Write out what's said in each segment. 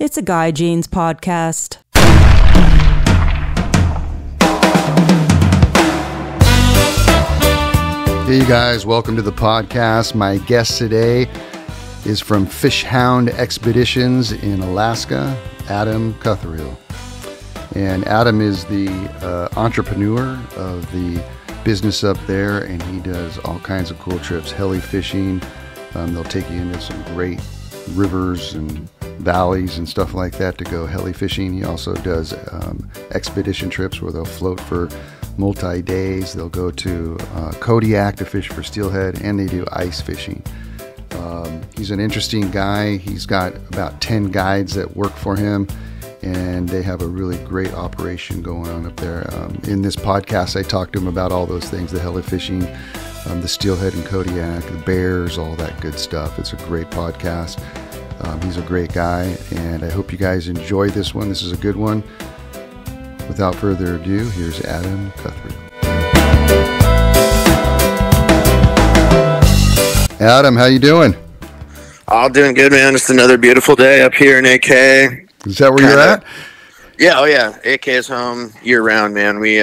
It's a Guy Jeans podcast. Hey you guys, welcome to the podcast. My guest today is from Fishhound Expeditions in Alaska, Adam Cuthriell. And Adam is the entrepreneur of the business up there, and he does all kinds of cool trips, heli fishing. They'll take you into some great rivers and valleys and stuff like that to go heli fishing. He also does expedition trips where they'll float for multi-days. They'll go to Kodiak to fish for steelhead, and they do ice fishing. He's an interesting guy. He's got about 10 guides that work for him, and they have a really great operation going on up there. In this podcast, I talked to him about all those things, the heli fishing, the steelhead and Kodiak, the bears, all that good stuff. It's a great podcast. He's a great guy, and I hope you guys enjoy this one. This is a good one. Without further ado, here's Adam Cuthriell. Adam, how you doing? All doing good, man. Just another beautiful day up here in AK. Is that where you're at? Yeah, oh yeah. AK is home year round, man. We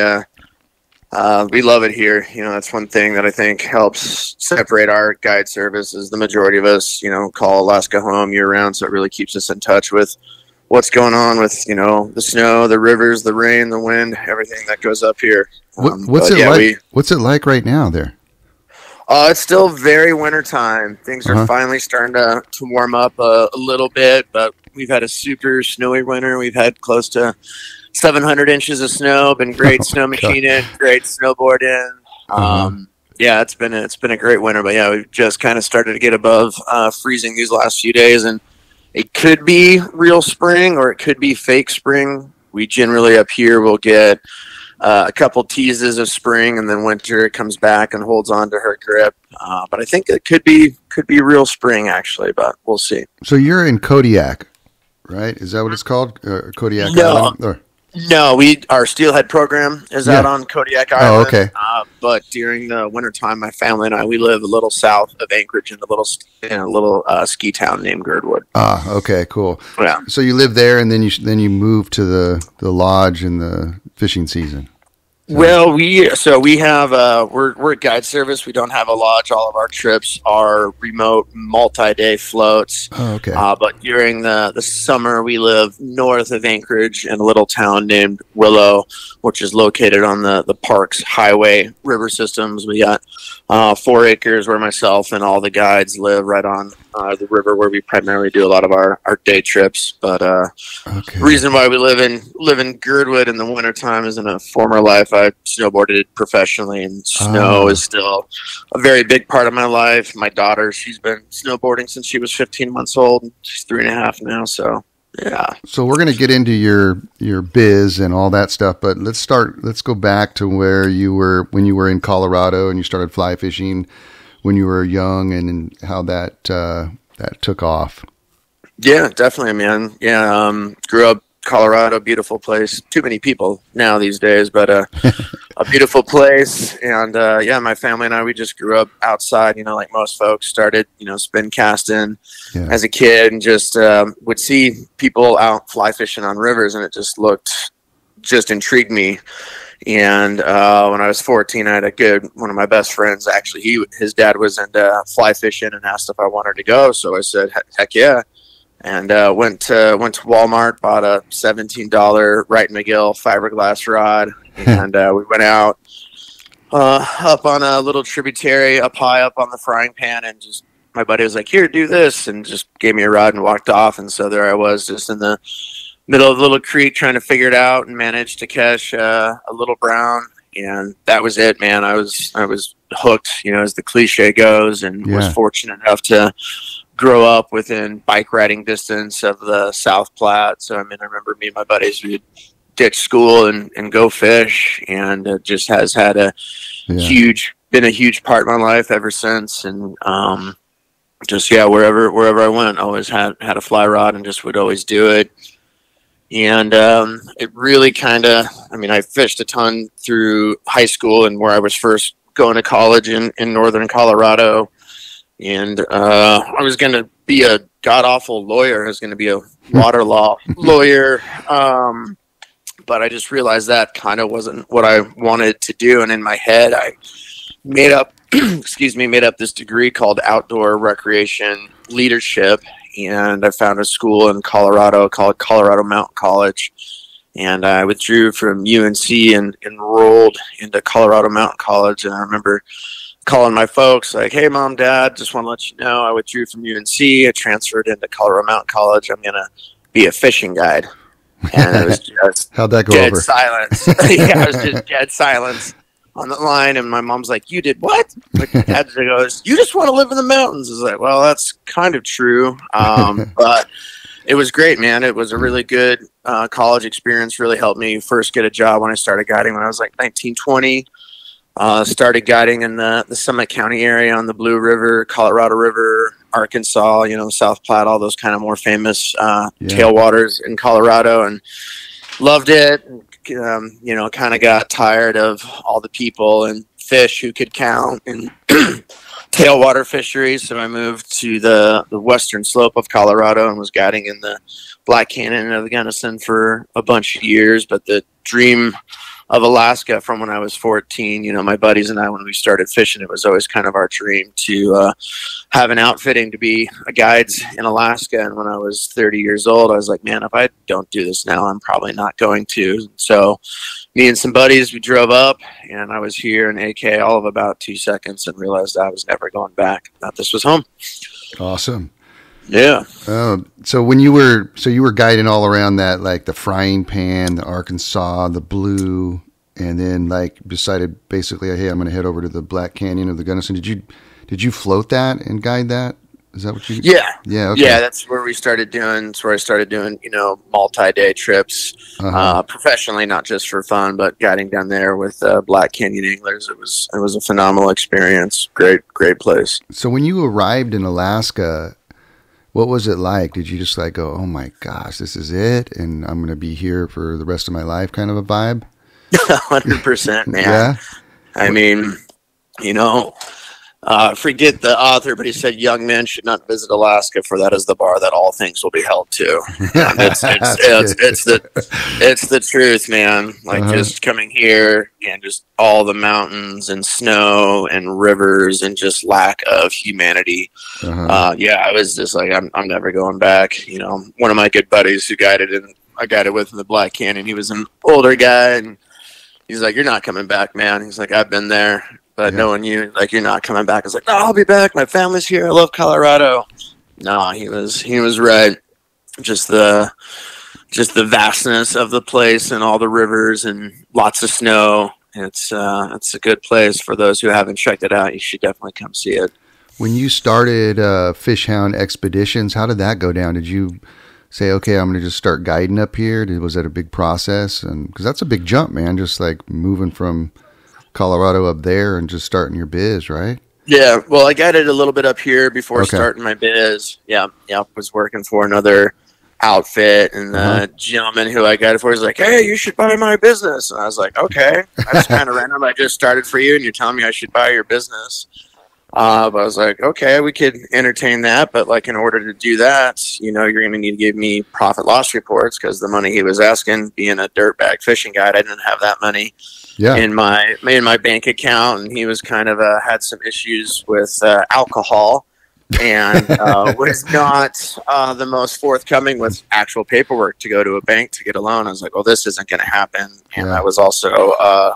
love it here. You know, that's one thing that I think helps separate our guide service is the majority of us, you know, call Alaska home year round. So it really keeps us in touch with what's going on with, you know, the snow, the rivers, the rain, the wind, everything that goes up here. What's it like right now there? It's still very winter time. Things are finally starting to warm up a little bit, but we've had a super snowy winter. We've had close to 700 inches of snow. Been great snow machining, great snowboarding. Yeah, it's been a great winter. But yeah, we've just kind of started to get above freezing these last few days, and it could be real spring or it could be fake spring. We generally up here will get a couple teases of spring, and then winter comes back and holds on to her grip. But I think it could be real spring actually, but we'll see. So you're in Kodiak, right? Is that what it's called? Kodiak Island? No, our steelhead program is out on Kodiak Island. Oh, okay. But during the wintertime, my family and I, we live a little south of Anchorage in a little ski town named Girdwood. Okay, cool. Yeah. So you live there, and then you move to the lodge in the fishing season. Well, we have we're a guide service. We don't have a lodge. All of our trips are remote, multi-day floats. Oh, okay. But during the summer, we live north of Anchorage in a little town named Willow, which is located on the park's highway river systems. We got 4 acres where myself and all the guides live right on the river, where we primarily do a lot of our day trips. But the reason why we live in Girdwood in the wintertime is in a former life I snowboarded professionally, and snow is still a very big part of my life. My daughter, she's been snowboarding since she was 15 months old. She's 3.5 now, so yeah. So we're going to get into your biz and all that stuff, but let's go back to where you were when you were in Colorado and you started fly fishing when you were young, and how that took off. Yeah, definitely, man. Yeah, grew up Colorado, beautiful place. Too many people now these days, but a beautiful place. And yeah, my family and I, we just grew up outside, you know, like most folks. Started, you know, spin casting as a kid, and just would see people out fly fishing on rivers, and it just intrigued me. And when I was 14, I had one of my best friends, actually, his dad was into fly fishing and asked if I wanted to go. So I said, heck yeah. And went to Walmart, bought a $17 Wright McGill fiberglass rod, and we went out up on a little tributary up high up on the frying pan, and just my buddy was like, "Here, do this," and just gave me a rod and walked off. And so there I was, just in the middle of a little creek trying to figure it out, and managed to catch a little brown, and that was it, man. I was hooked, you know, as the cliche goes, and was fortunate enough to grow up within bike riding distance of the South Platte. So, I mean, I remember me and my buddies, we'd ditch school and go fish, and it just has had been a huge part of my life ever since. And wherever I went, always had a fly rod and just would always do it. And it really I fished a ton through high school and where I was first going to college in northern Colorado. and I was going to be a god-awful lawyer. I was going to be a water law lawyer, but I just realized that kind of wasn't what I wanted to do. And in my head, I made up, made up this degree called Outdoor Recreation Leadership, and I found a school in Colorado called Colorado Mountain College. And I withdrew from UNC and enrolled into Colorado Mountain College. And I remember calling my folks like, hey, Mom, Dad, just want to let you know I withdrew from UNC. I transferred into Colorado Mountain College. I'm going to be a fishing guide. And it was just How'd that go dead over? silence. Yeah, it was just dead silence on the line. And my mom's like, you did what? Like, Dad goes, you just want to live in the mountains. I was like, well, that's kind of true. But it was great, man. It was a really good college experience. Really helped me first get a job when I started guiding when I was like 19, 20. Started guiding in the Summit County area on the Blue River, Colorado River, Arkansas, South Platte, all those kind of more famous tailwaters in Colorado, and loved it. Kind of got tired of all the people and fish who could count and tailwater fisheries. So I moved to the western slope of Colorado and was guiding in the Black Canyon of the Gunnison for a bunch of years. But the dream of Alaska from when I was 14, my buddies and I, when we started fishing, it was always kind of our dream to have an outfitting to be a guides in Alaska. And when I was 30 years old, I was like, man, if I don't do this now, I'm probably not going to. So me and some buddies, we drove up, and I was here in AK all of about 2 seconds and realized I was never going back. Thought this was home. Awesome. Yeah. So when you were guiding all around that, like the Frying Pan, the Arkansas, the Blue, and then like decided basically, hey, I'm going to head over to the Black Canyon of the Gunnison. Did you float that and guide that? Is that what you? Yeah. Yeah. Okay. Yeah. That's where we started doing. That's where I started doing, multi-day trips, professionally, not just for fun, but guiding down there with Black Canyon anglers. It was a phenomenal experience. Great place. So when you arrived in Alaska, what was it like? Did you just like go, oh my gosh, this is it, and I'm going to be here for the rest of my life, kind of a vibe? 100%, man. Yeah. I mean, forget the author, but he said young men should not visit Alaska, for that is the bar that all things will be held to. It's the truth, man. Like just coming here and just all the mountains and snow and rivers and just lack of humanity. I was just like, I'm never going back. One of my good buddies who I guided with in the Black Canyon, he was an older guy, and he's like, you're not coming back, man. He's like, I've been there. But knowing you, like, you're not coming back. I was like, no, I'll be back. My family's here. I love Colorado. No, he was right. Just the vastness of the place and all the rivers and lots of snow. It's a good place for those who haven't checked it out. You should definitely come see it. When you started Fish Hound Expeditions, how did that go down? Did you say, okay, I'm going to just start guiding up here? Was that a big process? And because that's a big jump, man. Just like moving from Colorado up there and just starting your biz, right? Yeah, well, I guided a little bit up here before starting my biz. Yeah, was working for another outfit, and the gentleman who I guided for was like, hey, you should buy my business. And I was like, okay, that's kind of random. I just started for you, and you're telling me I should buy your business. But I was like, okay, we could entertain that, but like in order to do that, you're going to need to give me profit loss reports, because the money he was asking, being a dirtbag fishing guide, I didn't have that money in my bank account, and he was kind of had some issues with alcohol, and was not the most forthcoming with actual paperwork to go to a bank to get a loan. I was like, well, this isn't going to happen. And I was also a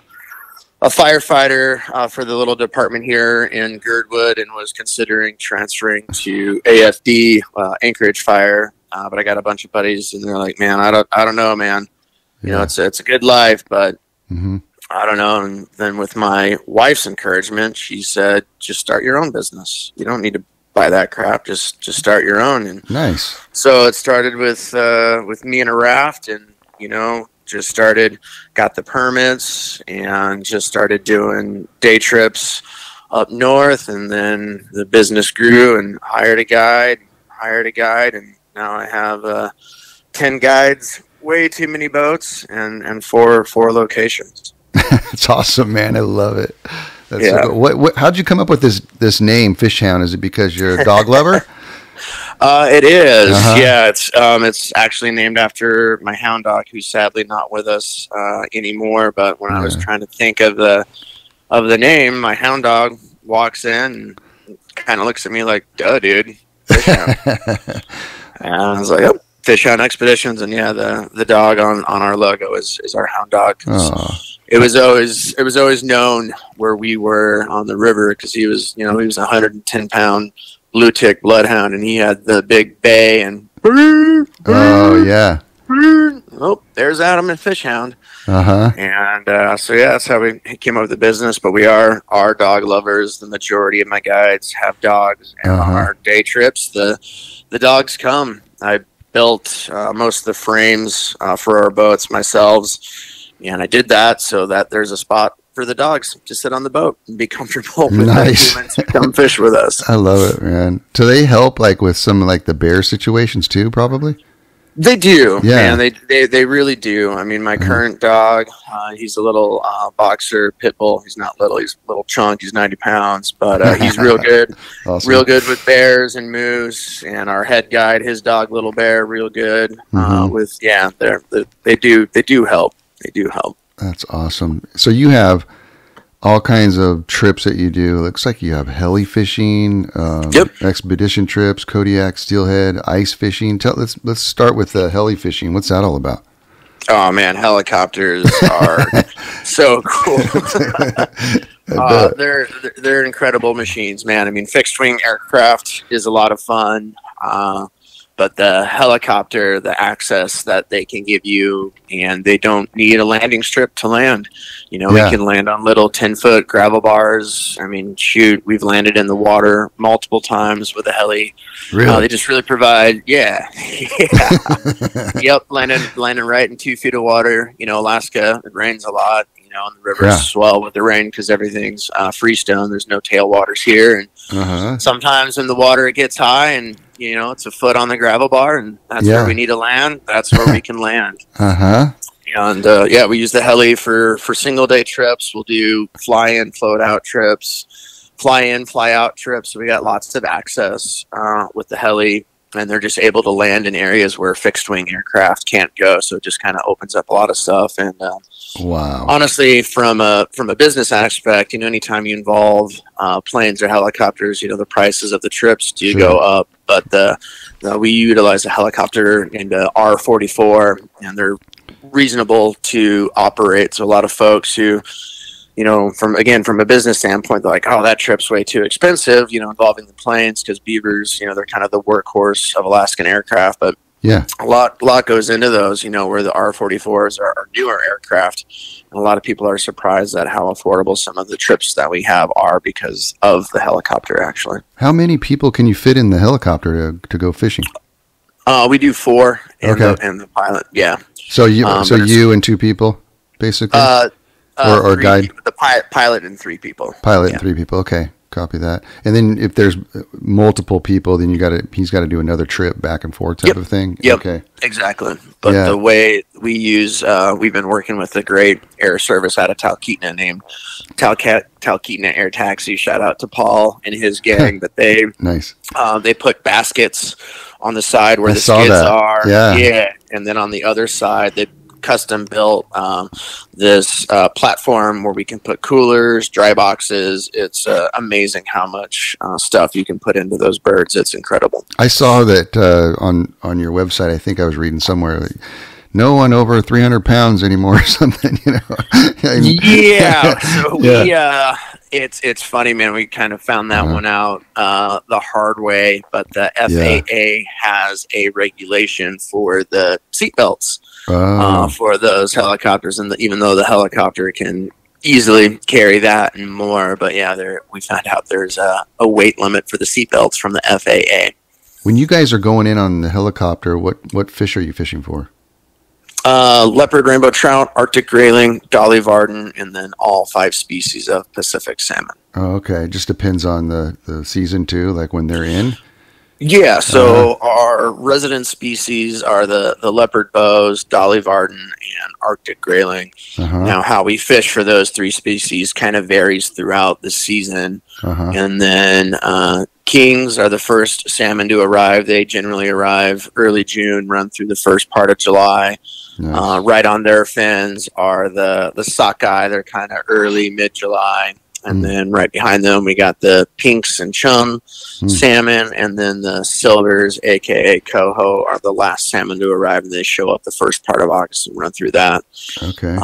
firefighter for the little department here in Girdwood, and was considering transferring to AFD, Anchorage Fire. But I got a bunch of buddies, and they're like, man, I don't know, man. It's a good life, but I don't know. And then with my wife's encouragement, she said, just start your own business. You don't need to buy that crap. Just start your own. And nice. So it started with me and a raft, and, just got the permits and just started doing day trips up north. And then the business grew, and hired a guide. And now I have 10 guides, way too many boats, and four locations. It's awesome, man. I love it. That's so cool. How'd you come up with this name, Fish Hound? Is it because you're a dog lover? It is. Yeah, it's actually named after my hound dog, who's sadly not with us anymore. But when I was trying to think of the name, my hound dog walks in and kind of looks at me like, "Duh, dude, Fish Hound." And I was like, "Oh, Fish Hound Expeditions." And yeah, the dog on our logo is our hound dog. It was always known where we were on the river, because he was 110-pound blue tick bloodhound, and he had the big bay and there's Adam and Fish Hound. And so that's how we came up with the business. But we are dog lovers. The majority of my guides have dogs, and on our day trips the dogs come. I built most of the frames for our boats myself, and I did that so that there's a spot for the dogs to sit on the boat and be comfortable with the humans who come fish with us. I love it, man. Do they help like with some like the bear situations too, probably? They do, man. They really do. I mean, my current dog, he's a little boxer pit bull. He's not little. He's a little chunk. He's 90 pounds, but he's real good. Awesome. Real good with bears and moose. And our head guide, his dog, Little Bear, real good they do help. They do help. That's awesome. So you have all kinds of trips that you do. Looks like you have heli fishing, expedition trips, Kodiak, steelhead, ice fishing. Let's start with the heli fishing. What's that all about? Oh man, helicopters are so cool. They're incredible machines, man. I mean, fixed wing aircraft is a lot of fun. But the helicopter, the access that they can give you, and they don't need a landing strip to land. We can land on little 10-foot gravel bars. I mean, shoot, we've landed in the water multiple times with a heli. Really? They just really provide, Yep, landing right in 2 feet of water. Alaska, it rains a lot. And the rivers swell with the rain because everything's freestone. There's no tailwaters here. And sometimes in the water it gets high and, it's a foot on the gravel bar, and that's where we need to land. That's where we can land. And, we use the heli for single day trips. We'll do fly in, float out trips, fly in, fly out trips. So we got lots of access with the heli. And they're just able to land in areas where fixed wing aircraft can't go. So it just kind of opens up a lot of stuff. And honestly, from a business aspect, anytime you involve planes or helicopters, the prices of the trips do go up. But we utilize a helicopter named R44, and they're reasonable to operate. So a lot of folks who from a business standpoint, they're like, oh, that trip's way too expensive, involving the planes, because beavers, they're kind of the workhorse of Alaskan aircraft. But a lot goes into those, where the R44s are newer aircraft. And a lot of people are surprised at how affordable some of the trips that we have are because of the helicopter, actually. How many people can you fit in the helicopter to go fishing? We do 4 and the pilot, So you and 2 people, basically? Or guide? The pilot and 3 people. Pilot and 3 people. Okay, copy that. And then if there's multiple people, then he's got to do another trip back and forth type of thing. Yep. Okay. Exactly. But the way we use, we've been working with a great air service out of Talkeetna named Talkeetna Air Taxi. Shout out to Paul and his gang. But they they put baskets on the side where the skids are. Yeah. And then on the other side, they custom built this platform where we can put coolers, dry boxes. It's amazing how much stuff you can put into those birds. It's incredible. I saw that on your website. I think I was reading somewhere like, no one over 300 pounds anymore or something, It's funny, man. We kind of found that one out the hard way, but the FAA has a regulation for the seatbelts for those helicopters, and even though the helicopter can easily carry that and more, but we found out there's a weight limit for the seatbelts from the FAA. When you guys are going in on the helicopter, what fish are you fishing for? Leopard, rainbow trout, Arctic grayling, dolly varden, and then all 5 species of Pacific salmon. Oh, okay. It just depends on the season too, like when they're in? Yeah, so our resident species are the leopard bows, Dolly Varden, and Arctic grayling. Now, how we fish for those three species kind of varies throughout the season. And then kings are the first salmon to arrive. They generally arrive early June, run through the first part of July. Nice. Right on their fins are the sockeye. They're kind of early, mid-July. And then right behind them, we got the pinks and chum salmon, and then the silvers, aka coho, are the last salmon to arrive, and they show up the first part of August and run through that. Okay.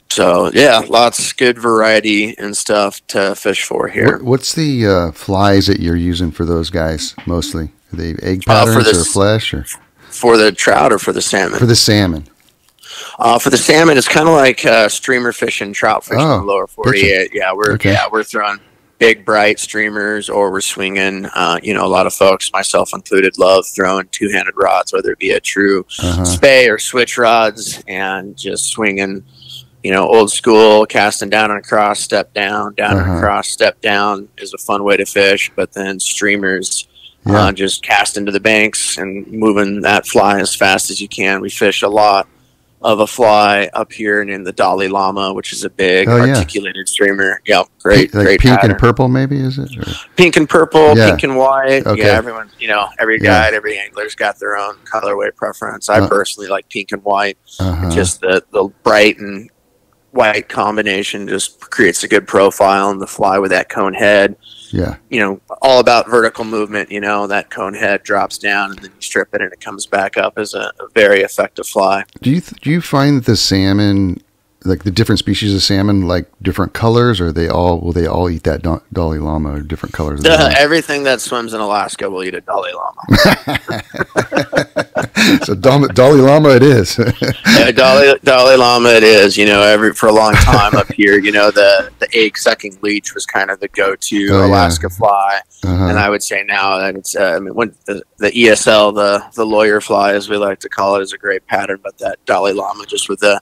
So yeah, lots good variety and stuff to fish for here. What's the flies that you're using for those guys mostly? Are they egg patterns or flesh, or for the trout or for the salmon? For the salmon. For the salmon, it's kind of like streamer fishing, trout fishing in the lower 48. Yeah, we're throwing big, bright streamers, or we're swinging. A lot of folks, myself included, love throwing two-handed rods, whether it be a true spay or switch rods, and just swinging. Old school, casting down and across, step down, and across, step down is a fun way to fish. But then streamers. Just cast into the banks and moving that fly as fast as you can. We fish a lot of a fly up here and in the Dalai Lama, which is a big articulated streamer. Yeah, great pink pattern. And purple, maybe, is it? Or? Pink and purple, pink and white. Okay. Yeah, everyone, every guide, every angler's got their own colorway preference. I personally like pink and white. Just the bright and white combination just creates a good profile, and the fly with that cone head. Yeah. All about vertical movement. That cone head drops down, and then you strip it, and it comes back up as a very effective fly. Do you find that the salmon, like the different species of salmon, like different colors, or will they all eat that Dalai Lama, or different colors? Everything that swims in Alaska will eat a Dalai Lama. So Dalai Lama it is. Yeah, Dalai Lama it is. For a long time up here, the egg sucking leech was kind of the go-to Alaska fly, and I would say now that it's when the ESL, the lawyer fly as we like to call it, is a great pattern, but that Dalai Lama, just with the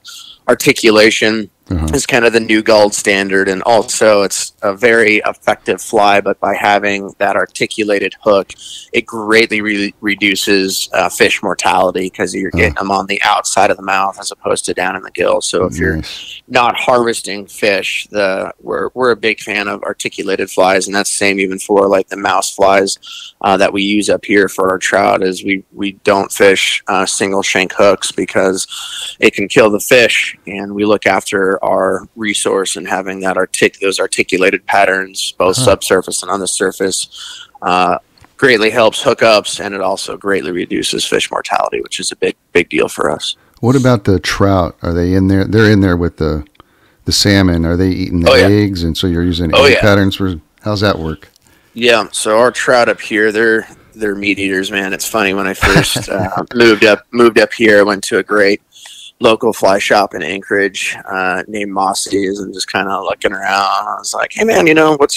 articulation, is kind of the new gold standard, and also it's a very effective fly. But by having that articulated hook, it greatly reduces fish mortality, because you're getting them on the outside of the mouth as opposed to down in the gill. So if you're not harvesting fish, we're a big fan of articulated flies, and that's the same even for like the mouse flies that we use up here for our trout. Is we don't fish single shank hooks, because it can kill the fish, and we look after our resource, and having that those articulated patterns, both subsurface and on the surface, greatly helps hookups, and it also greatly reduces fish mortality, which is a big deal for us. What about the trout? Are they in there? They're in there with the salmon. Are they eating the eggs? And so you're using egg patterns for, how's that work? Yeah. So our trout up here, they're meat eaters, man. It's funny, when I first moved up here, I went to a great local fly shop in Anchorage named Mossy's, and just kind of looking around. I was like, hey man, what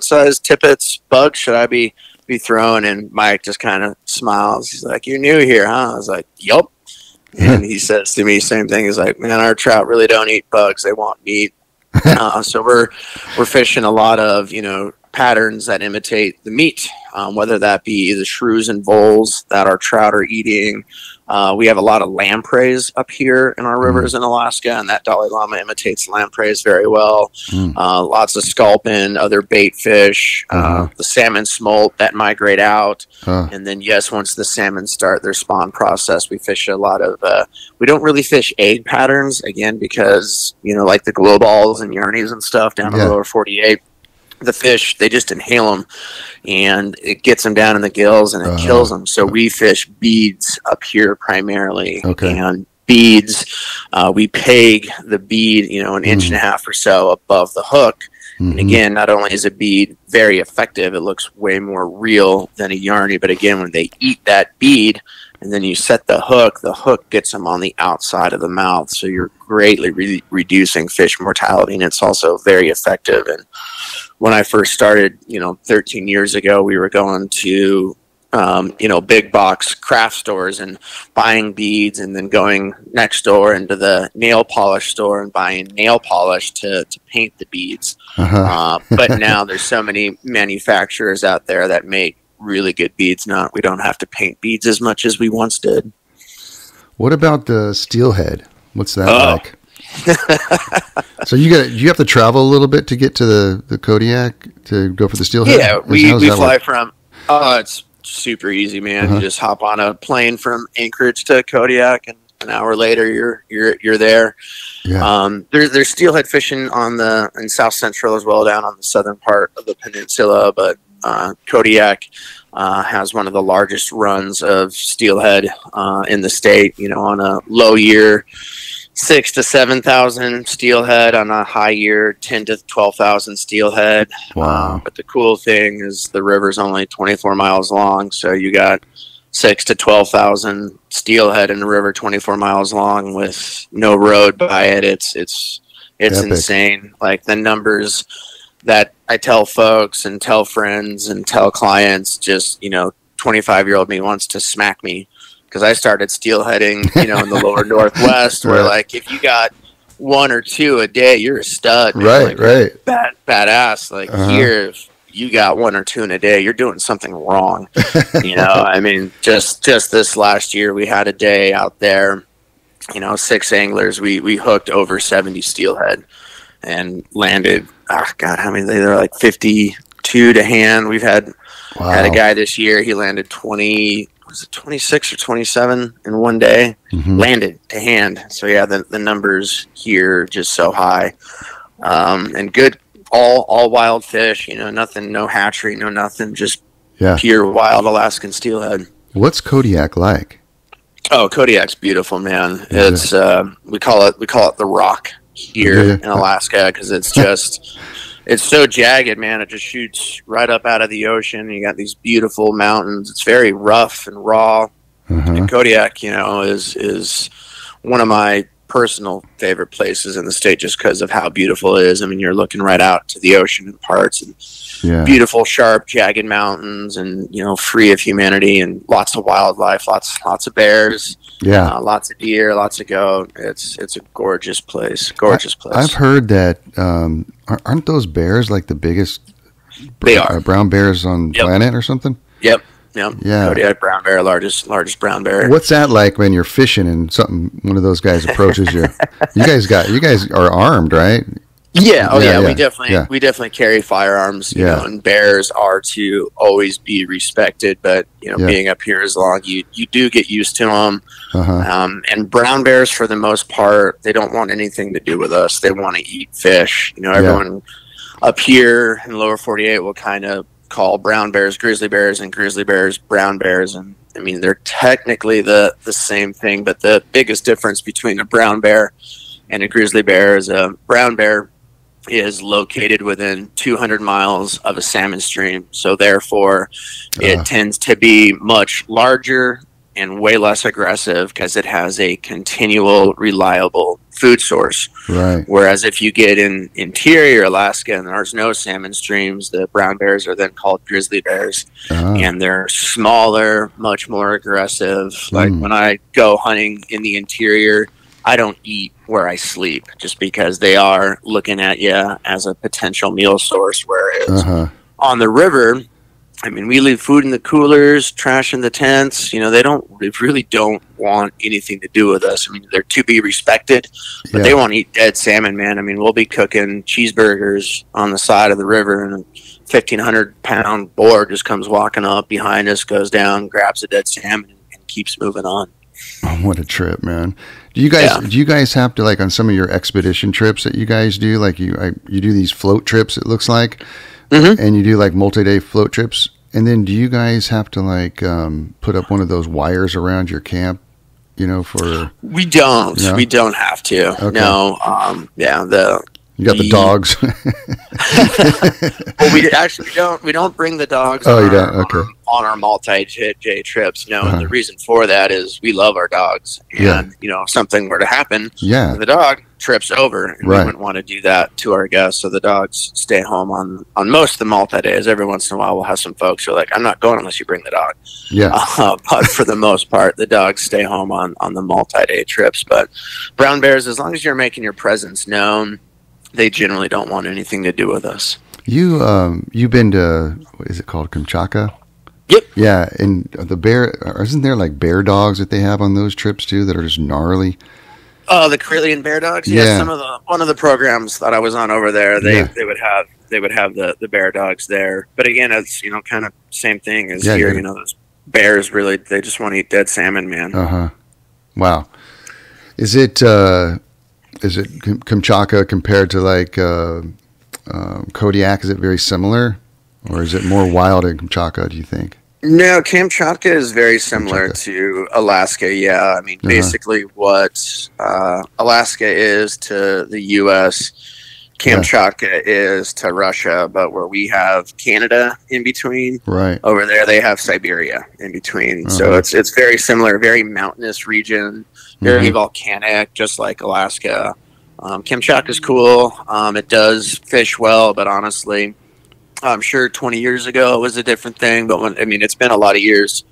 size tippets, bugs should I be throwing? And Mike just kind of smiles. He's like, you're new here, huh? I was like, yup. And he says to me, same thing. He's like, man, our trout really don't eat bugs. They want meat. So we're fishing a lot of, patterns that imitate the meat, whether that be the shrews and voles that our trout are eating. We have a lot of lampreys up here in our rivers in Alaska, and that Dalai Lama imitates lampreys very well. Lots of sculpin, other bait fish, the salmon smolt that migrate out. And then, once the salmon start their spawn process, we fish a lot of, we don't really fish egg patterns, again, because, like the glow balls and yarnies and stuff down in the lower 48, the fish, they just inhale them, and it gets them down in the gills, and it kills them. So we fish beads up here primarily. And beads, we peg the bead, an inch and a half or so above the hook. And again, not only is a bead very effective, it looks way more real than a yarnie, but again, when they eat that bead and then you set the hook gets them on the outside of the mouth, so you're greatly reducing fish mortality, and it's also very effective. And when I first started, 13 years ago, we were going to, big box craft stores and buying beads, and then going next door into the nail polish store and buying nail polish to paint the beads. But now there's so many manufacturers out there that make really good beads. We don't have to paint beads as much as we once did. What about the steelhead? What's that like? So you have to travel a little bit to get to the Kodiak to go for the steelhead? Yeah, we fly from. Oh, it's super easy, man. You just hop on a plane from Anchorage to Kodiak, and an hour later you're there. Yeah. There's steelhead fishing in South Central as well, down on the southern part of the peninsula, but Kodiak has one of the largest runs of steelhead in the state. On a low year, 6,000 to 7,000 steelhead. On a high year, 10,000 to 12,000 steelhead. Wow! But the cool thing is the river's only 24 miles long, so you got 6,000 to 12,000 steelhead in the river, 24 miles long, with no road by it. It's insane. Like the numbers that I tell folks and tell friends and tell clients, just 25-year-old me wants to smack me because I started steelheading, in the lower Northwest, where like if you got one or two a day, you're a stud, man. Right. Badass. Like here, if you got one or two in a day, you're doing something wrong. I mean, just this last year, we had a day out there, 6 anglers, we hooked over 70 steelhead and landed, how many? They're like 52 to hand. We've had a guy this year, he landed 26 or 27 in one day, landed to hand. So yeah, the numbers here just so high, and good, all wild fish, nothing, no hatchery, no nothing, just pure wild Alaskan steelhead. What's Kodiak like? Oh, Kodiak's beautiful, man. It's we call it the Rock here in Alaska, because it's just it's so jagged, man. It just shoots right up out of the ocean. You got these beautiful mountains. It's very rough and raw. And Kodiak, is one of my personal favorite places in the state, just because of how beautiful it is. I mean, you're looking right out to the ocean in parts, and beautiful, sharp, jagged mountains, and free of humanity, and lots of wildlife, lots of bears, lots of deer, lots of goat. It's a gorgeous place. I've heard that aren't those bears like the biggest they are brown bears on the planet or something? Yep. Yeah. Kodiak brown bear, largest brown bear. What's that like when you're fishing and one of those guys approaches you? You guys are armed, right? Yeah. Oh yeah. We definitely carry firearms. You know, and bears are to always be respected. But being up here as long, you do get used to them. And brown bears, for the most part, they don't want anything to do with us. They want to eat fish. Everyone up here in the lower 48 will kind of call brown bears grizzly bears, and grizzly bears brown bears, and I mean they're technically the same thing, but the biggest difference between a brown bear and a grizzly bear is a brown bear is located within 200 miles of a salmon stream, so therefore it tends to be much larger and way less aggressive because it has a continual, reliable food source. Right. Whereas if you get in interior Alaska and there's no salmon streams, the brown bears are then called grizzly bears. And they're smaller, much more aggressive. Like when I go hunting in the interior, I don't eat where I sleep, just because they are looking at you as a potential meal source. Whereas on the river, I mean, we leave food in the coolers, trash in the tents. They really don't want anything to do with us. I mean, they're to be respected, but they won't eat dead salmon, man. I mean, we'll be cooking cheeseburgers on the side of the river, and a 1,500-pound boar just comes walking up behind us, goes down, grabs a dead salmon, and keeps moving on. Oh, what a trip, man! Do you guys have to, like, on some of your expedition trips that you guys do, like you do these float trips? It looks like. And you do like multi-day float trips, and then do you guys have to like put up one of those wires around your camp? For we don't have to. Okay. No, you got the dogs. Well, we don't bring the dogs. Oh, you don't? Okay. On our multi-day trips, and the reason for that is we love our dogs, and if something were to happen, the dog trips over, and we wouldn't want to do that to our guests. So the dogs stay home on most of the multi-days. Every once in a while, we'll have some folks who are like, "I'm not going unless you bring the dog." But for the most part, the dogs stay home on the multi-day trips. But brown bears, as long as you're making your presence known, they generally don't want anything to do with us. You've been to, what is it called, Kamchatka? Yep. Yeah, and the bear, isn't there like bear dogs that they have on those trips too that are just gnarly? Oh, the Carillion bear dogs. Yeah. Yeah, one of the programs that I was on over there, they would have the bear dogs there. But again, it's kind of same thing as here. Yeah. Those bears really they just want to eat dead salmon, man. Wow. Is it Kamchatka compared to like Kodiak? Is it very similar, or is it more wild in Kamchatka, do you think? No, Kamchatka is very similar to Alaska. Yeah, I mean, basically what Alaska is to the U.S., Kamchatka is to Russia, but where we have Canada in between, right over there they have Siberia in between. So it's very similar, very mountainous region, very volcanic, just like Alaska. Kamchatka is cool. It does fish well, but honestly, I'm sure 20 years ago it was a different thing, but it's been a lot of years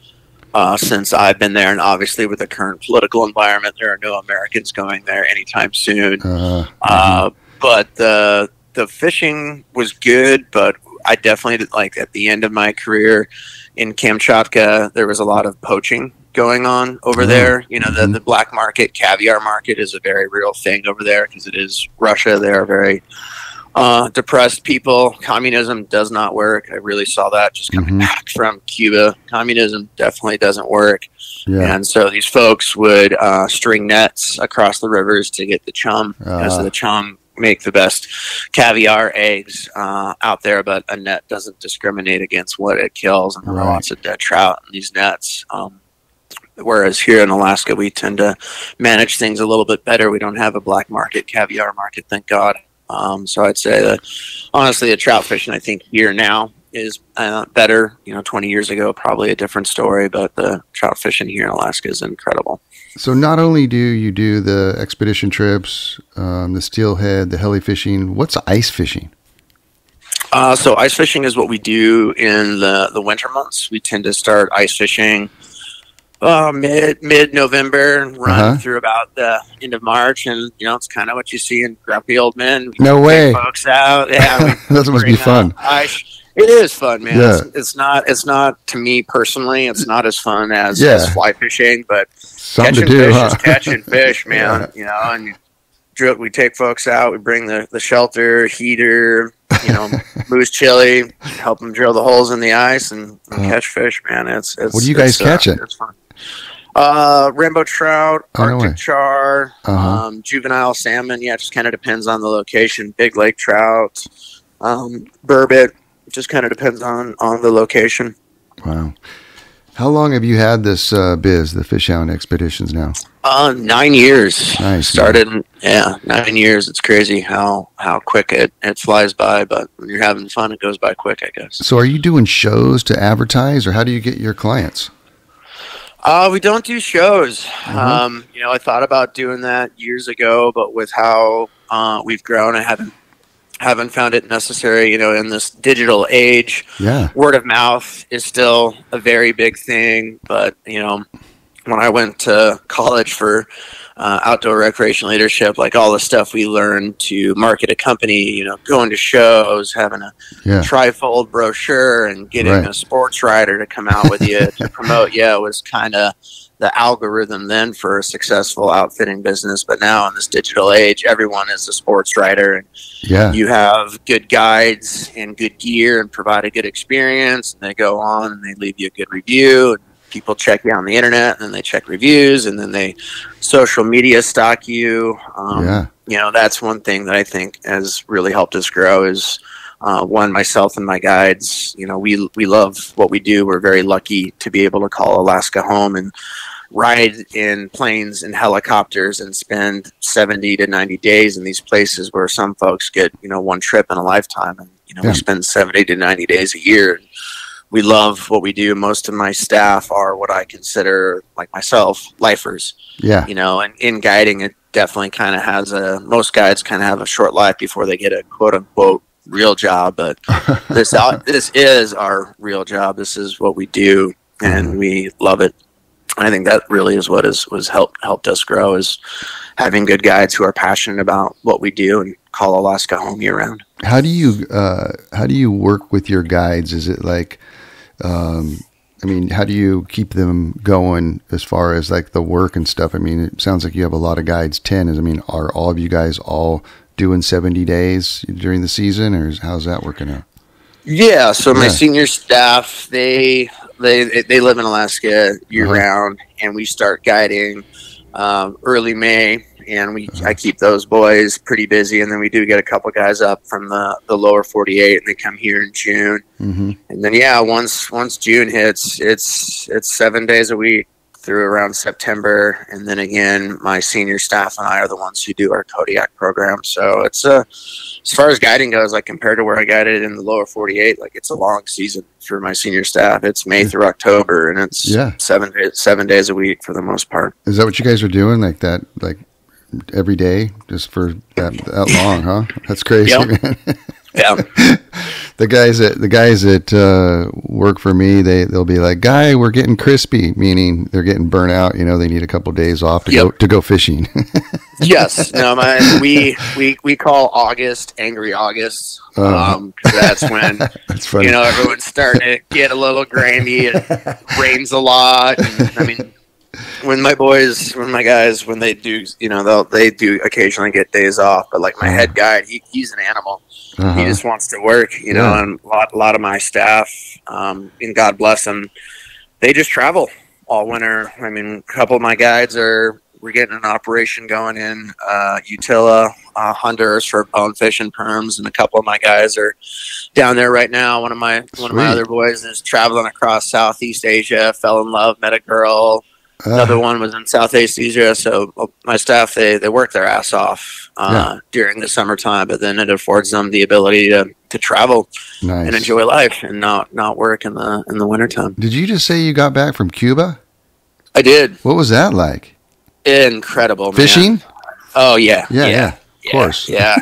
since I've been there, and obviously with the current political environment, there are no Americans going there anytime soon. But the fishing was good, but I definitely like at the end of my career in Kamchatka, there was a lot of poaching going on over there. The black market, caviar market is a very real thing over there because it is Russia. They are very depressed people. Communism does not work. I really saw that just coming back from Cuba. Communism definitely doesn't work. Yeah. And so these folks would string nets across the rivers to get the chum. So the chum make the best caviar eggs out there, but a net doesn't discriminate against what it kills, and there are lots of dead trout in these nets. Whereas here in Alaska, we tend to manage things a little bit better. We don't have a black market, caviar market, thank God. So I'd say that honestly, the trout fishing I think here now is better. 20 years ago, probably a different story, but the trout fishing here in Alaska is incredible. So not only do you do the expedition trips, the steelhead, the heli fishing, what's ice fishing? So ice fishing is what we do in the winter months. We tend to start ice fishing mid-November and run through about the end of March, and it's kind of what you see in Grumpy Old Men. No way, folks out. Yeah, that must be fun. It is fun, man. Yeah. It's not to me personally. It's not as fun as fly fishing, but something catching to do, fish is catching fish, man. And we take folks out. We bring the shelter, heater, moose chili, help them drill the holes in the ice and catch fish, man. It's what do you guys catching? It's fun. Rainbow trout, Arctic char, juvenile salmon. Yeah, it just kind of depends on the location. Big lake trout, burbot. It just kind of depends on the location. Wow. How long have you had this the Fish Hound Expeditions now? 9 years. Nice. Started 9 years. It's crazy how quick it flies by, but when you're having fun, it goes by quick, I guess. So are you doing shows to advertise, or how do you get your clients? We don't do shows. I thought about doing that years ago, but with how we've grown, I haven't found it necessary. In this digital age, word of mouth is still a very big thing. But when I went to college for outdoor recreation leadership, like all the stuff we learned to market a company, going to shows, having a trifold brochure, and getting a sports writer to come out with you to promote, it was kind of the algorithm then for a successful outfitting business. But now in this digital age, everyone is a sports writer, and you have good guides and good gear and provide a good experience, and they go on and they leave you a good review, and people check you on the internet, and then they check reviews, and then they social media stalk you. That's one thing that I think has really helped us grow is myself and my guides, we love what we do. We're very lucky to be able to call Alaska home and ride in planes and helicopters and spend 70 to 90 days in these places where some folks get, one trip in a lifetime. And, we spend 70 to 90 days a year. We love what we do. Most of my staff are what I consider, like myself, lifers. Yeah. And in guiding, it definitely kind of has most guides kind of have a short life before they get a quote unquote real job. But this is our real job. This is what we do, and we love it. I think that really is what was helped us grow, is having good guides who are passionate about what we do and call Alaska home year round. How do you work with your guides? Is it like I mean, how do you keep them going as far as like the work and stuff? I mean, it sounds like you have a lot of guides, 10. I mean, are all of you guys all doing 70 days during the season, or how's that working out? Yeah. So my senior staff, they live in Alaska year round, and we start guiding early May. And I keep those boys pretty busy, and then we do get a couple guys up from the lower 48, and they come here in June. And then once June hits, it's 7 days a week through around September, and then again, my senior staff and I are the ones who do our Kodiak program. So it's as far as guiding goes, like compared to where I guided in the lower 48, like it's a long season for my senior staff. It's May through October, and it's 7 days a week for the most part. Is that what you guys are doing, like that, like every day, just for that long, huh? That's crazy, man. Yeah. The guys that work for me, they'll be like, "Guy, we're getting crispy," meaning they're getting burnt out. You know, they need a couple of days off to go fishing. Yes. No, we call August Angry August. 'Cause that's when that's funny. You know, everyone's starting to get a little grimy. It rains a lot. And, I mean, when my guys, when they do, you know, they do occasionally get days off, but like my head guide, he's an animal. He just wants to work, you know, and a lot of my staff, and God bless them, they just travel all winter. I mean, a couple of my guides we're getting an operation going in Uttila, Honduras for bonefish and perms, and a couple of my guys are down there right now. One of my other boys is traveling across Southeast Asia, fell in love, met a girl. Another one was in Southeast Asia. So my staff, they work their ass off during the summertime, but then it affords them the ability to travel and enjoy life and not work in the wintertime. Did you just say you got back from Cuba? I did. What was that like? Incredible, fishing? Man. Oh yeah. Of course. Yeah.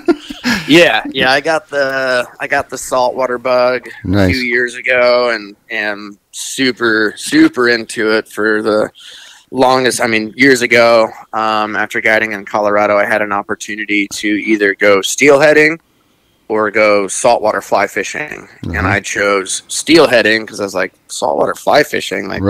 I got the saltwater bug a few years ago, and super into it for the longest. I mean, years ago, after guiding in Colorado, I had an opportunity to either go steelheading or go saltwater fly fishing, and I chose steelheading because I was like, saltwater fly fishing, like,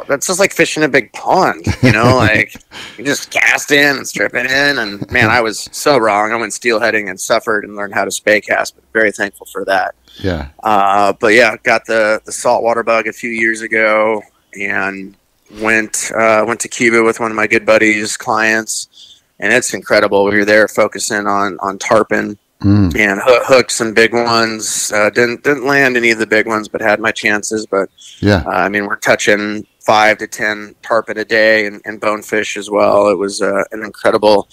that's just like fishing a big pond, you know, like you just cast in and strip it in. And man, I was so wrong. I went steelheading and suffered and learned how to spay cast, but very thankful for that. Yeah. But yeah, got the saltwater bug a few years ago and went to Cuba with one of my good buddies, clients, and it's incredible. We were there focusing on tarpon and hooked some big ones. Didn't land any of the big ones, but had my chances. But I mean, we're touching 5 to 10 tarpon a day and bonefish as well. It was an incredible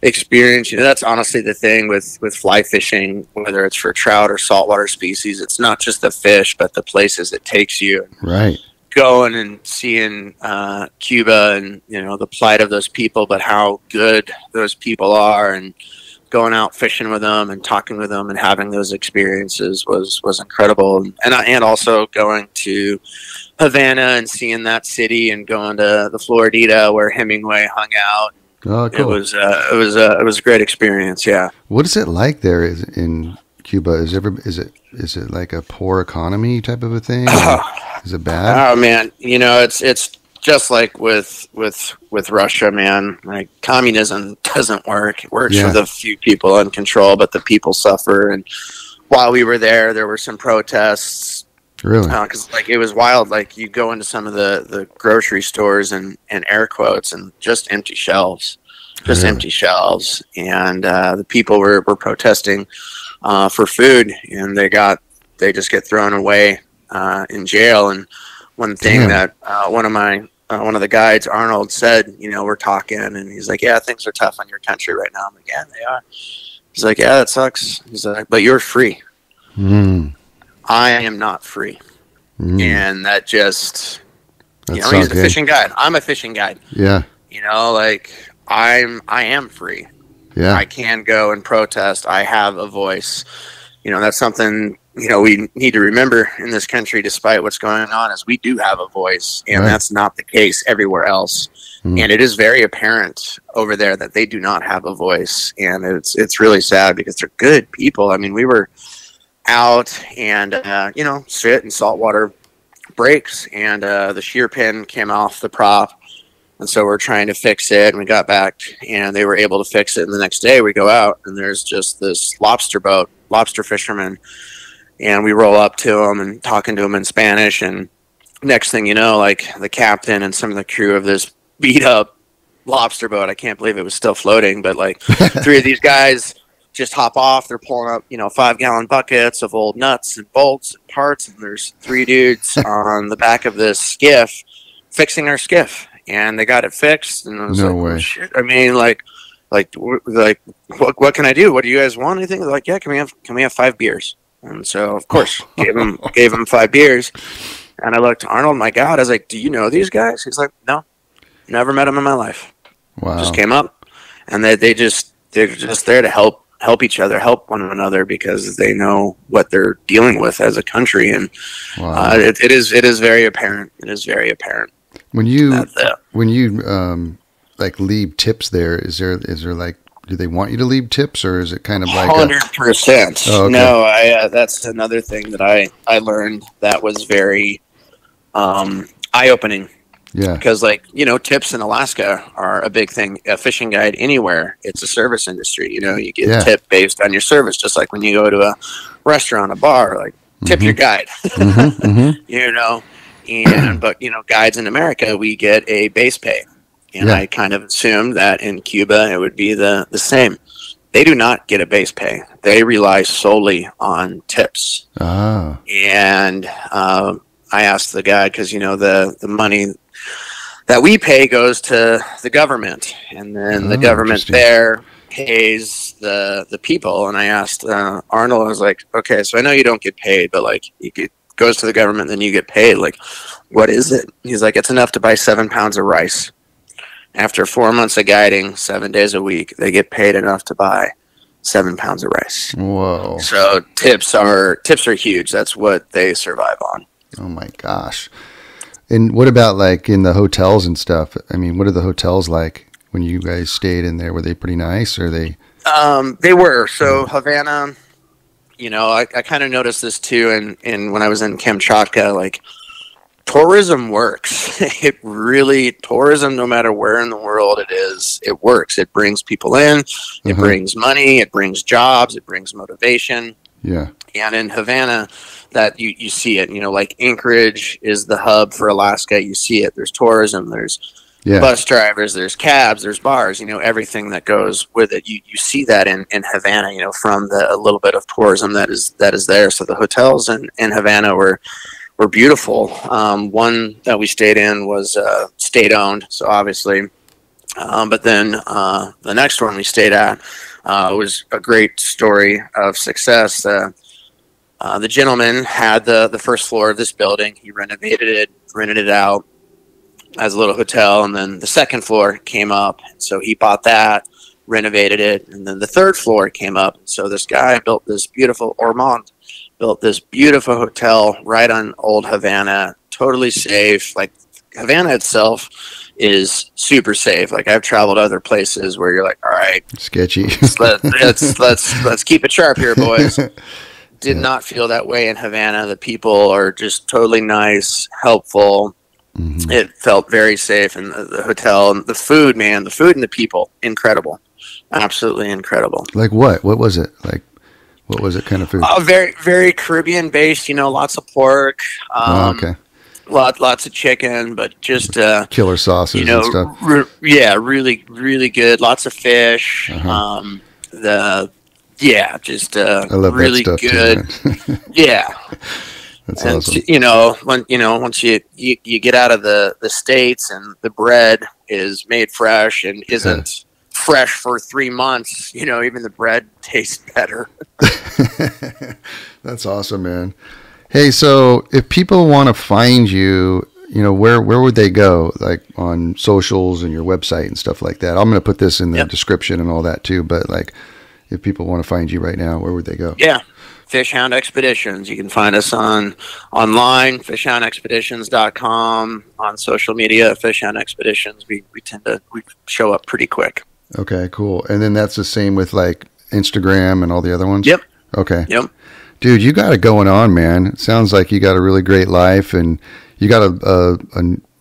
experience. You know, that's honestly the thing with fly fishing, whether it's for trout or saltwater species. It's not just the fish, but the places it takes you. Right. Going and seeing Cuba and, you know, the plight of those people, but how good those people are, and going out fishing with them and talking with them and having those experiences was incredible. And also going to Havana and seeing that city, and going to the Floridita where Hemingway hung out. Oh, cool. It was a great experience. Yeah. What is it like there in Cuba? Is it like a poor economy type of a thing? Is it bad? Oh man, you know, it's just like with Russia, man. Like, communism doesn't work. It works for the few people in control, but the people suffer. And while we were there were some protests. Really? Because like it was wild. Like, you go into some of the grocery stores and air quotes and just empty shelves, empty shelves, and the people were protesting for food, and they just get thrown away in jail. And one thing that one of the guides, Arnold, said, you know, we're talking, and he's like, yeah, things are tough on your country right now. I'm like, yeah, they are. He's like, yeah, that sucks. He's like, but you're free. I am not free. And that just, you know, he's a fishing guide. I'm a fishing guide. Yeah. You know, like, I am free. Yeah. I can go and protest. I have a voice. You know, that's something, you know, we need to remember in this country, despite what's going on, is we do have a voice, and that's not the case everywhere else. And it is very apparent over there that they do not have a voice, and it's really sad because they're good people. I mean, we were out and, you know, sit in saltwater breaks, and the shear pin came off the prop. And so we're trying to fix it, and we got back, and they were able to fix it. And the next day we go out, and there's just this lobster fisherman, and we roll up to him and talking to him in Spanish. And next thing you know, like the captain and some of the crew of this beat up lobster boat, I can't believe it was still floating, but like 3 of these guys just hop off. They're pulling up, 5-gallon buckets of old nuts and bolts and parts, and there's 3 dudes on the back of this skiff fixing our skiff. And they got it fixed, and I was No like, way. oh, shit. I mean, like, what can I do? What do you guys want? Anything? They're like, yeah, can we have 5 beers? And so, of course, gave him 5 beers. And I looked to Arnold, my God, I was like, do you know these guys? He's like, no, never met them in my life. Wow. Just came up, and they're just there to help each other, help one another, because they know what they're dealing with as a country. And Wow. it is very apparent. It is very apparent. When you like leave tips there, is there like, do they want you to leave tips, or is it kind of like 100%? Oh, okay. No, that's another thing that I learned that was very eye-opening. Yeah. Because tips in Alaska are a big thing. A fishing guide anywhere, it's a service industry. You get Yeah. a tip based on your service, just like when you go to a restaurant, a bar, like tip your guide. But guides in America, we get a base pay. And Yeah. I kind of assumed that in Cuba it would be the same. They do not get a base pay. They rely solely on tips. Ah. And I asked the guy, because the money that we pay goes to the government, and then the government interesting. there pays the people. And I asked Arnold, I was like, okay, so I know you don't get paid, but like it goes to the government, then you get paid. Like, what is it? He's like, it's enough to buy 7 pounds of rice. After 4 months of guiding, 7 days a week, they get paid enough to buy 7 pounds of rice. Whoa. So tips are huge. That's what they survive on. Oh my gosh. And what about like in the hotels and stuff? I mean, what are the hotels like when you guys stayed in there? Were they pretty nice, or they? They were. So Havana, I kind of noticed this too. And when I was in Kamchatka, like, tourism works. Tourism, no matter where in the world it is, it works. It brings people in, it brings money, it brings jobs, it brings motivation. Yeah. And in Havana, that you see it, like Anchorage is the hub for Alaska. You see it. There's tourism, there's bus drivers, there's cabs, there's bars, everything that goes with it. You see that in Havana, from a little bit of tourism that is there. So the hotels in Havana were beautiful. One that we stayed in was state owned, so obviously. But then the next one we stayed at was a great story of success. The gentleman had the first floor of this building. He rented it out as a little hotel, and then the second floor came up. So he bought that, renovated it, and then the third floor came up. So this guy built this beautiful hotel right on Old Havana, totally safe. Like, Havana itself is super safe. Like, I've traveled other places where you're like, all right, sketchy. let's keep it sharp here, boys. Did not feel that way in Havana. The people are just totally nice, helpful. Mm-hmm. It felt very safe in the hotel. And the food, man, the food and the people, incredible. Absolutely incredible. Like what? What was it? Like, what was it kind of food? Very, very Caribbean based, lots of pork. Okay. Lots of chicken, but just killer sauces and stuff. Really, really good. Lots of fish. Just I love really that stuff good. Too, yeah, that's and awesome. once you get out of the States and the bread is made fresh and isn't fresh for 3 months, even the bread tastes better. That's awesome, man. Hey, so if people want to find you, where would they go? Like on socials and your website and stuff like that. I'm going to put this in the description and all that too. But like, if people want to find you right now, where would they go? Yeah, Fishhound Expeditions. You can find us online, fishhoundexpeditions.com, on social media, Fishhound Expeditions. We show up pretty quick. Okay, cool. And then that's the same with like Instagram and all the other ones? Yep. Okay. Yep. Dude, you got it going on, man. It sounds like you got a really great life, and You got a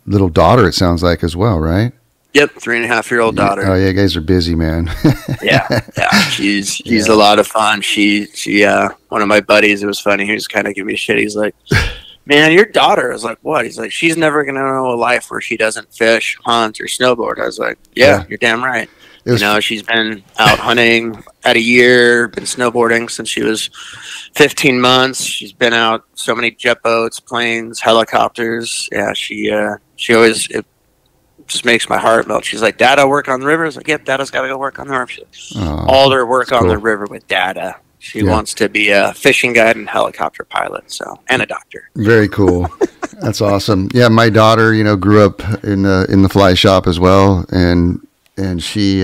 little daughter, it sounds like, as well, right? Yep, 3.5-year-old daughter. Oh yeah, you guys are busy, man. yeah, she's a lot of fun. She one of my buddies, it was funny, he was kind of giving me shit. He's like, man, your daughter. I was like, what? He's like, she's never going to know a life where she doesn't fish, hunt, or snowboard. I was like, yeah. You're damn right. She's been out hunting at a year, been snowboarding since she was 15 months. She's been out so many jet boats, planes, helicopters. Yeah, she always, it just makes my heart melt. She's like, Dad, I'll work on the river. I was like, yep, Dada's got to go work on the river. She's like, all their work on the river with Dada. She wants to be a fishing guide and helicopter pilot, and a doctor. Very cool. That's awesome. Yeah, my daughter, grew up in the fly shop as well, and she,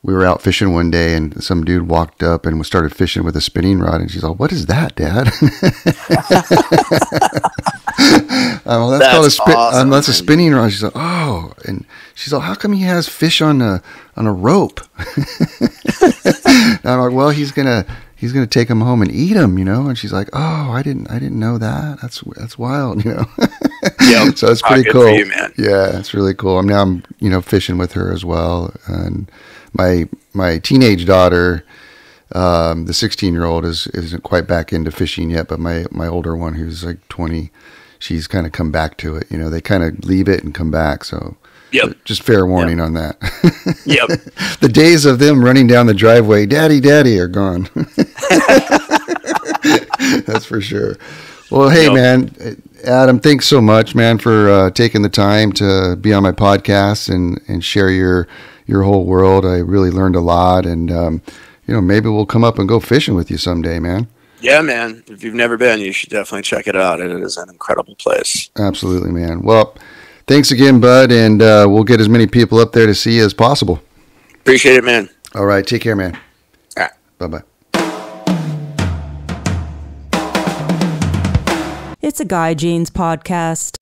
we were out fishing one day, and some dude walked up and started fishing with a spinning rod, and she's like, "What is that, Dad?" That's called awesome, that's a spinning rod. She's like, "Oh," and she's like, "How come he has fish on a rope?" And I'm like, "Well, he's gonna take him home and eat him, And she's like, "Oh, I didn't know that. That's wild, Yep. So it's pretty cool. For you, man. Yeah, it's really cool. I'm fishing with her as well, and my teenage daughter, the 16-year-old isn't quite back into fishing yet, but my older one, who's like 20, she's kind of come back to it. They kind of leave it and come back. So just fair warning on that. Yep. The days of them running down the driveway, "Daddy, Daddy," are gone. That's for sure. Well, hey, man, Adam, thanks so much, man, for taking the time to be on my podcast and share your whole world. I really learned a lot, and maybe we'll come up and go fishing with you someday, man. Yeah, man. If you've never been, you should definitely check it out. It is an incredible place. Absolutely, man. Well, thanks again, bud, and we'll get as many people up there to see you as possible. Appreciate it, man. All right, take care, man. All right. Bye-bye. It's a Guy Jeans podcast.